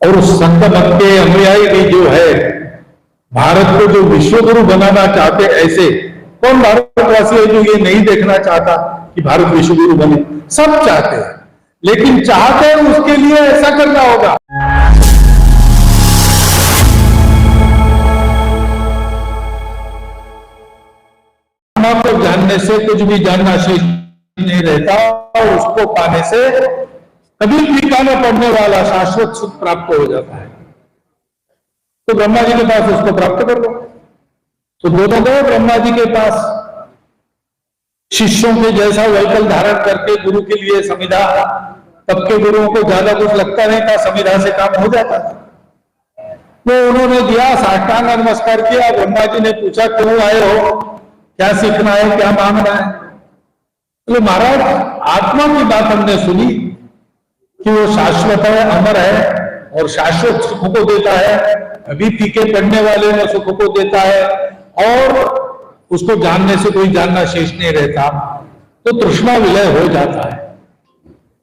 और उस संत मत के अनुयायी भी जो है भारत को जो विश्व गुरु बनाना चाहते, ऐसे कौन भारतवासी है जो ये नहीं देखना चाहता कि भारत विश्व गुरु बने? सब चाहते हैं, लेकिन चाहते हैं उसके लिए ऐसा करना होगा। आत्मा को जानने से कुछ भी जानना शेष नहीं रहता, और उसको पाने से कभी ठिकाना पड़ने वाला शाश्वत सुख प्राप्त हो जाता है। तो ब्रह्मा जी के पास उसको प्राप्त कर लो। तो दोनों गए ब्रह्मा जी के पास, शिष्यों के जैसा व्हीकल धारण करके गुरु के लिए संविधा। तब के गुरुओं को ज्यादा कुछ लगता नहीं था, संविधा से काम हो जाता था। वो उन्होंने दिया, साष्टांग नमस्कार किया। ब्रह्मा जी ने पूछा क्यों आए हो, क्या सीखना है, क्या मांगना है? तो महाराज आत्मा की बात हमने सुनी कि वो शाश्वत है, अमर है और शाश्वत सुख को देता है, अभी फीके पड़ने वाले में सुख को देता है, और उसको जानने से कोई जानना शेष नहीं रहता, तो तृष्णा विलय हो जाता है।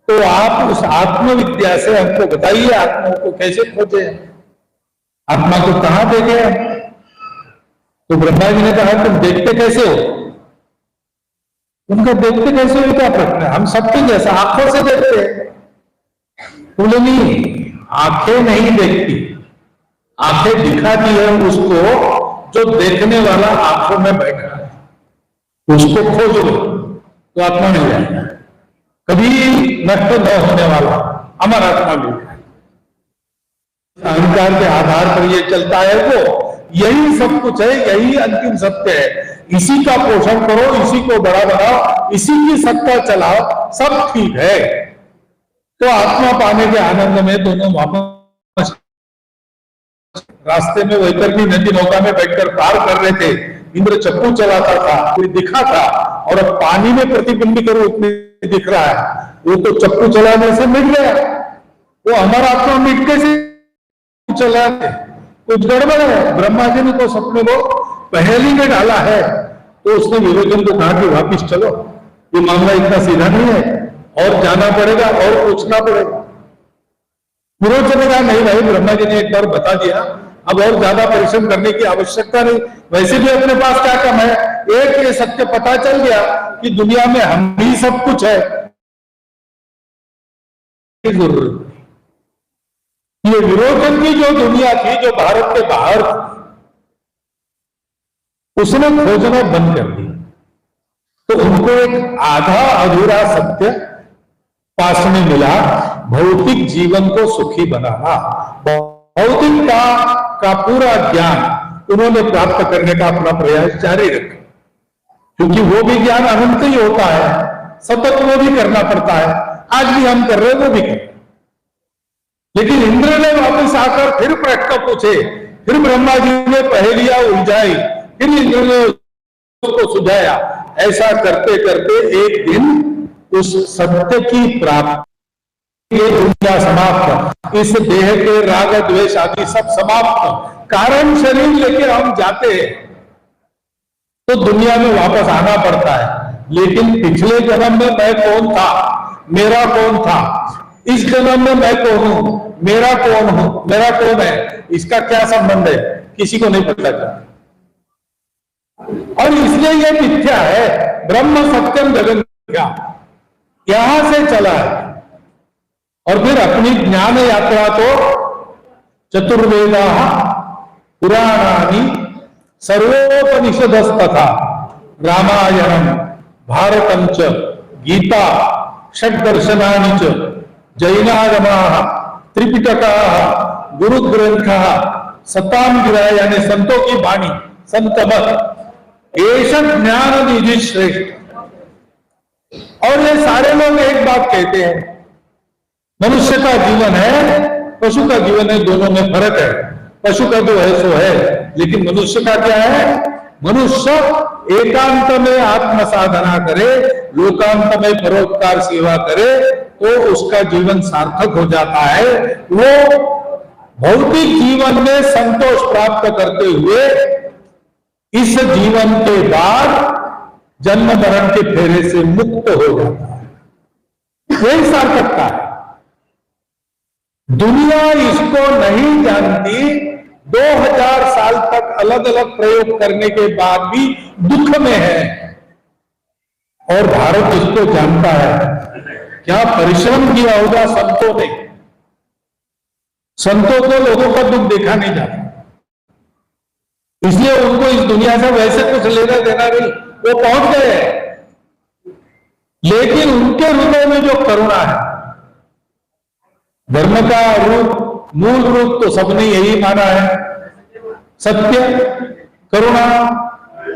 तो आप उस आत्मविद्या से हमको बताइए, आत्मा को कैसे खोजे, आत्मा को कहां देखे? तो ब्रह्मा जी ने कहा तुम देखते कैसे हो? उनका देखते कैसे हो क्या प्रश्न है? हम सबके जैसा आंखों से देखते हैं। बोले नहीं, आंखें नहीं देखती, आंखें दिखाती है उसको जो देखने वाला आंखों में बैठा है। उसको खोज लो तो आत्मा मिल जाएगा, कभी नष्ट न होने वाला अमर आत्मा मिल जाएगा। अहंकार के आधार पर ये चलता है, वो यही सब कुछ है, यही अंतिम सत्य है। इसी का पोषण करो, इसी को बड़ा बनाओ, इसी की सत्ता चलाओ, सब ठीक है। तो आत्मा पाने के आनंद में दोनों वापस रास्ते में वैतरणी नदी नौका में बैठकर पार कर रहे थे। इंद्र चप्पू चलाता था, कोई दिखा था, और अब पानी में प्रतिबिंबित रूप में दिख रहा है। वो तो चप्पू चलाने से मिट गया, वो हमारा आत्मा मिट के से चला, कुछ गड़बड़ है। ब्रह्मा जी ने तो सपने को पहली में डाला है, तो उसने विरोचन को कहा कि वापिस चलो, ये मामला इतना सीधा नहीं है, और जाना पड़ेगा और पूछना पड़ेगा। विरोचन ने कहा नहीं भाई, ब्रह्मा जी ने एक बार बता दिया, अब और ज्यादा परिश्रम करने की आवश्यकता नहीं, वैसे भी अपने पास क्या कम है। एक ये सत्य पता चल गया कि दुनिया में हम ही सब कुछ है, जरूरत ये विरोचन की जो दुनिया थी, जो भारत के बाहर थी, उसने खोजना बंद कर दिया। तो उनको एक आधा अधूरा सत्य पास में मिला, भौतिक जीवन को सुखी बनाना। भौतिकता का पूरा ज्ञान उन्होंने प्राप्त करने का अपना प्रयास जारी रखा, क्योंकि वो भी ज्ञान अनंत ही होता है, सतत वो भी करना पड़ता है। आज भी हम कर रहे हैं, वो भी कर रहे हैं। लेकिन इंद्र ने वापस आकर फिर प्रश्न पूछे, फिर ब्रह्मा जी ने पहेलियां उलझाई, फिर इंद्र ने उसको सुझाया। ऐसा करते करते एक दिन उस सत्य की प्राप्ति, ये दुनिया समाप्त, इस देह के राग द्वेष आदि सब समाप्त, कारण शरीर लेके हम जाते हैं तो दुनिया में वापस आना पड़ता है। लेकिन पिछले जन्म में मैं कौन था, मेरा कौन था, इस जन्म में मैं कौन हूं, मेरा कौन हूं, मेरा कौन है, इसका क्या संबंध है, किसी को नहीं पता चलता। और इसलिए यह मिथ्या है, ब्रह्म सत्यम जगन मिथ्या, यहां से चला है। और फिर अपनी ज्ञान यात्रा तो चतुर्वेदा पुराणानि सर्वोपनिषदस्तथा रामायणम भारतम च गीता षड्दर्शनानि च जैनागमाः त्रिपिटकाः गुरुग्रंथाः सताम गिरा, यानी संतों की वाणी, संतमत, एष ज्ञान निधि श्रेष्ठ। और ये सारे लोग एक बात कहते हैं, मनुष्य का जीवन है, पशु का जीवन है, दोनों में फर्क है। पशु का जो है सो है, लेकिन मनुष्य का क्या है? मनुष्य एकांत में आत्म साधना करे, लोकांत में परोपकार सेवा करे, तो उसका जीवन सार्थक हो जाता है। वो भौतिक जीवन में संतोष प्राप्त करते हुए इस जीवन के बाद जन्म मरण के फेरे से मुक्त हो जाता है, यही सार्थकता है। दुनिया इसको नहीं जानती। 2000 साल तक अलग अलग प्रयोग करने के बाद भी दुख में है, और भारत इसको जानता है। क्या परिश्रम किया होगा संतों ने। संतों को लोगों का दुख देखा नहीं जाता, इसलिए उनको इस दुनिया से वैसे कुछ लेना देना नहीं, वो पहुंच गए हैं। लेकिन उनके हृदय में जो करुणा है, धर्म का रूप, मूल रूप तो सबने यही माना है, सत्य, करुणा,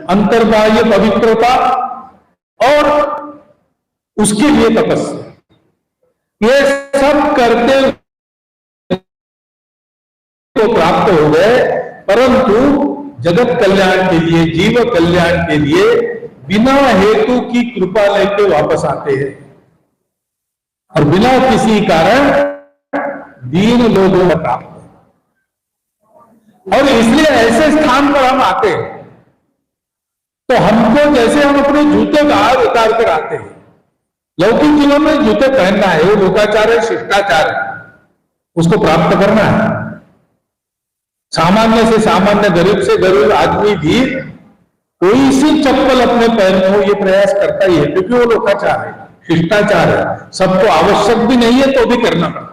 अंतर्बाह्य पवित्रता और उसके लिए तपस्या, ये सब करते को प्राप्त हो गए। परंतु जगत कल्याण के लिए, जीव कल्याण के लिए बिना हेतु की कृपा लेके वापस आते हैं, और बिना किसी कारण दीन लोगों को प्राप्त। और इसलिए ऐसे स्थान पर हम आते हैं तो हमको, जैसे हम अपने जूते बाहर उतार कर आते हैं, लौकिक जीवन में जूते पहनना है, वो लोकाचार है, शिष्टाचार है, उसको प्राप्त करना है। सामान्य से सामान्य, गरीब से गरीब आदमी भी कोई सी चप्पल अपने पैर में हो ये प्रयास करता ही है, क्योंकि वो लोकाचार है, शिष्टाचार है, सबको आवश्यक भी नहीं है तो भी करना पड़ता।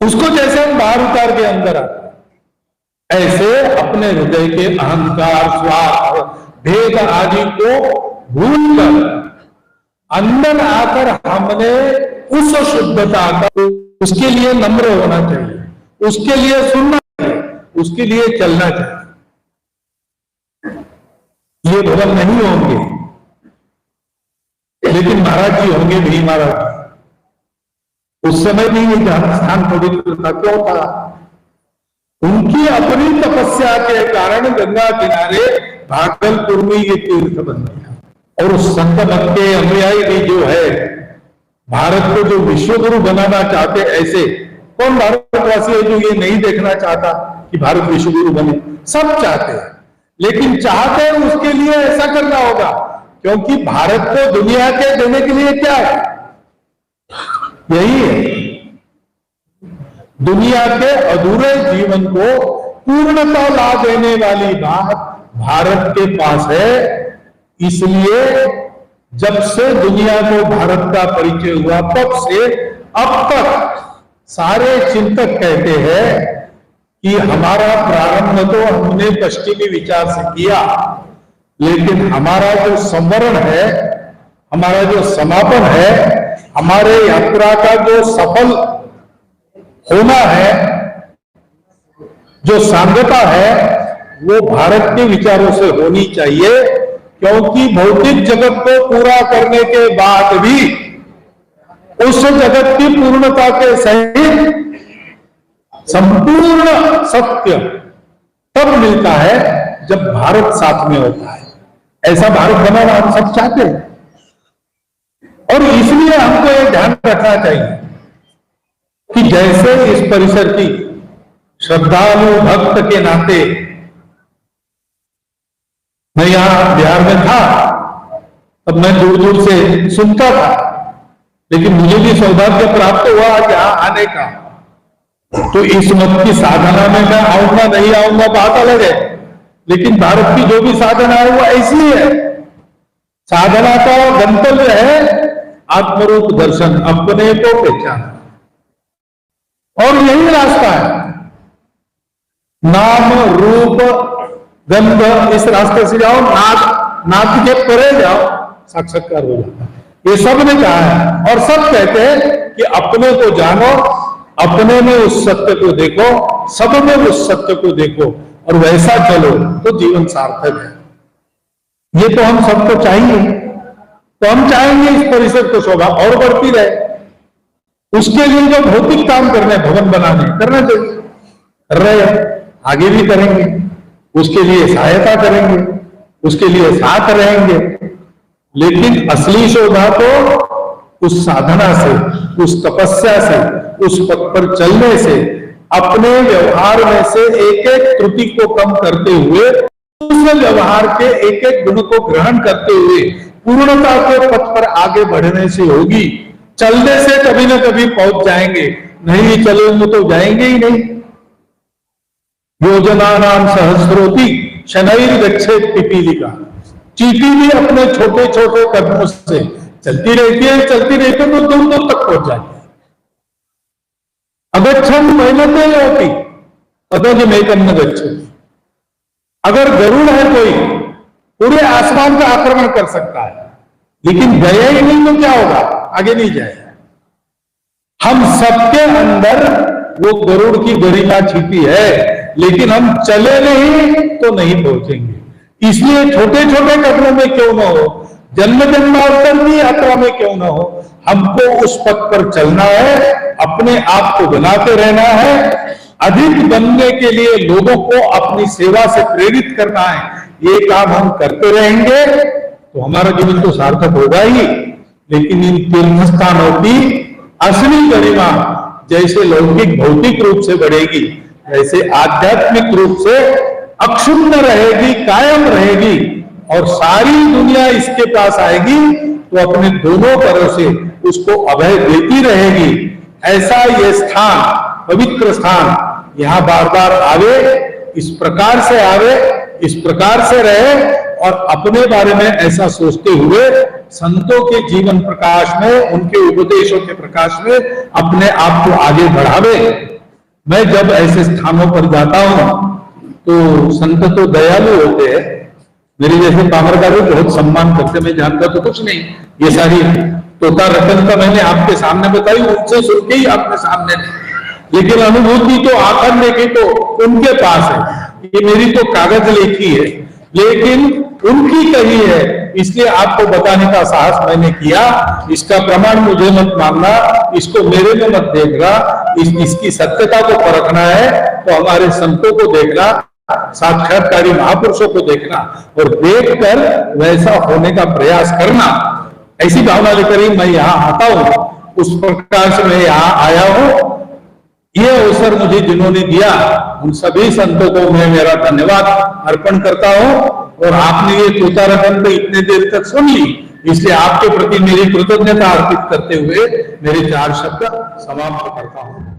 उसको जैसे हम बाहर उतार के अंदर आते, ऐसे अपने हृदय के अहंकार, स्वार्थ, भेद आदि को भूलकर अंदर आकर हमने उस शुद्धता का, उसके लिए नम्र होना चाहिए, उसके लिए सुनना चाहिए, उसके लिए चलना चाहिए। ये भवन नहीं होंगे, लेकिन महाराज जी होंगे, भी महाराज उस समय भी ये स्थान पवित्र था। क्यों था? उनकी अपनी तपस्या के कारण गंगा किनारे भागलपुर में ये तीर्थ बन गया। और उस संत मत के अनुयायी भी जो है, भारत को जो विश्व गुरु बनाना चाहते, ऐसे कौन भारतवासी है जो ये नहीं देखना चाहता कि भारत विश्व गुरु बने? सब चाहते हैं, लेकिन चाहते हैं उसके लिए ऐसा करना होगा, क्योंकि भारत को दुनिया के देने के लिए क्या है? यही है, दुनिया के अधूरे जीवन को पूर्णता ला देने वाली बात भारत के पास है। इसलिए जब से दुनिया को भारत का परिचय हुआ, तब से अब तक सारे चिंतक कहते हैं कि हमारा प्रारंभ तो हमने पश्चिमी विचार से किया, लेकिन हमारा जो संवरण है, हमारा जो समापन है, हमारे यात्रा का जो सफल होना है, जो सांगता है, वो भारत के विचारों से होनी चाहिए। क्योंकि भौतिक जगत को पूरा करने के बाद भी उस जगत की पूर्णता के सहित संपूर्ण सत्य तब मिलता है जब भारत साथ में होता है। ऐसा भारत बनाना हम सब चाहते हैं, और इसलिए हमको ये ध्यान रखना चाहिए कि जैसे इस परिसर की श्रद्धालु भक्त के नाते, मैं यहां बिहार में था, तब मैं दूर दूर से सुनता था, लेकिन मुझे भी सौभाग्य प्राप्त हुआ यहाँ आने का। तो इस मत की साधना में मैं आऊंगा नहीं आऊंगा बात अलग है, लेकिन भारत की जो भी साधना है वो ऐसी है। साधना का गंतव्य है आत्मरूप दर्शन, अपने को पहचान, और यही रास्ता है। नाम रूप गंध, इस रास्ते से जाओ, नाथ के परे जाओ, साक्षात्कार हो जाता है। ये सब ने कहा है, और सब कहते हैं कि अपने को जानो, अपने में उस सत्य को देखो, सब में उस सत्य को देखो, और वैसा चलो तो जीवन सार्थक है। ये तो हम सबको चाहिए। तो हम चाहेंगे इस परिसर को शोभा और बढ़ती रहे। उसके लिए जो भौतिक काम करने, भवन बनाने, करना चाहिए, कर रहे, आगे भी करेंगे, उसके लिए सहायता करेंगे, उसके लिए साथ रहेंगे। लेकिन असली शोभा तो उस साधना से, उस तपस्या से, उस पथ पर चलने से, अपने व्यवहार में से एक एक त्रुटि को कम करते हुए, उस व्यवहार के एक एक गुण को ग्रहण करते हुए पूर्णता के पथ पर आगे बढ़ने से होगी। चलने से कभी ना कभी पहुंच जाएंगे, नहीं चलेंगे तो जाएंगे ही नहीं। योजना नाम सहस्रोती शनैर गच्छेत पिपीलिका। चींटी भी अपने छोटे छोटे कदमों से चलती रहती है, चलती रहती है तो दूर दूर तक पहुंच जाती है। अगच्छन् वैनते योति पदजमेकं न गच्छति। अगर गरुड़ है कोई, पूरे आसमान का आक्रमण कर सकता है, लेकिन गया ही नहीं तो क्या होगा, आगे नहीं जाएगा। हम सबके अंदर वो गरुड़ की गरिमा छिपी है, लेकिन हम चले नहीं तो नहीं पहुंचेंगे। इसलिए छोटे छोटे कदमों में क्यों न हो, जन्म जन्मांतर की यात्रा में क्यों न हो, हमको उस पथ पर चलना है, अपने आप को बनाते रहना है। अधिक बनने के लिए लोगों को अपनी सेवा से प्रेरित करना है। ये काम हम करते रहेंगे तो हमारा जीवन तो सार्थक होगा ही, लेकिन इन तीर्थ स्थानों की असली गरिमा जैसे लौकिक भौतिक रूप से बढ़ेगी, वैसे आध्यात्मिक रूप से अक्षुण्ण रहेगी, कायम रहेगी, और सारी दुनिया इसके पास आएगी तो अपने दोनों तरह से उसको अभय देती रहेगी। ऐसा ये स्थान, पवित्र स्थान, यहां बार बार आवे, इस प्रकार से आवे, इस प्रकार से रहे, और अपने बारे में ऐसा सोचते हुए संतों के जीवन प्रकाश में, उनके उपदेशों के प्रकाश में अपने आप को आगे बढ़ावे। मैं जब ऐसे स्थानों पर जाता हूं तो संत तो दयालु होते हैं, मेरे जैसे पामर का भी बहुत सम्मान करते। मैं जानता तो कुछ नहीं, ये सारी तोता रतन का मैंने आपके सामने बताई, उनसे सुन के ही आपके सामने, लेकिन अनुभूति तो आखिर लेके तो उनके पास है। ये मेरी तो कागज लेखी है, लेकिन उनकी कही है, इसलिए आपको बताने का साहस मैंने किया। इसका प्रमाण मुझे मत मानना, इसको मेरे में मत देखना, इसकी सत्यता को परखना है तो हमारे संतों को देखना, साक्षात्कारी महापुरुषों को देखना, और देखकर वैसा होने का प्रयास करना। ऐसी भावना लेकर ही मैं यहाँ आता हूँ, उस प्रकार से मैं यहाँ आया हूँ। ये अवसर मुझे जिन्होंने दिया, उन सभी संतों को मैं मेरा धन्यवाद अर्पण करता हूँ। और आपने ये तोता रतन को इतने देर तक सुन ली, इसलिए आपके प्रति मेरी कृतज्ञता अर्पित करते हुए मेरे 4 शब्द समाप्त करता हूँ।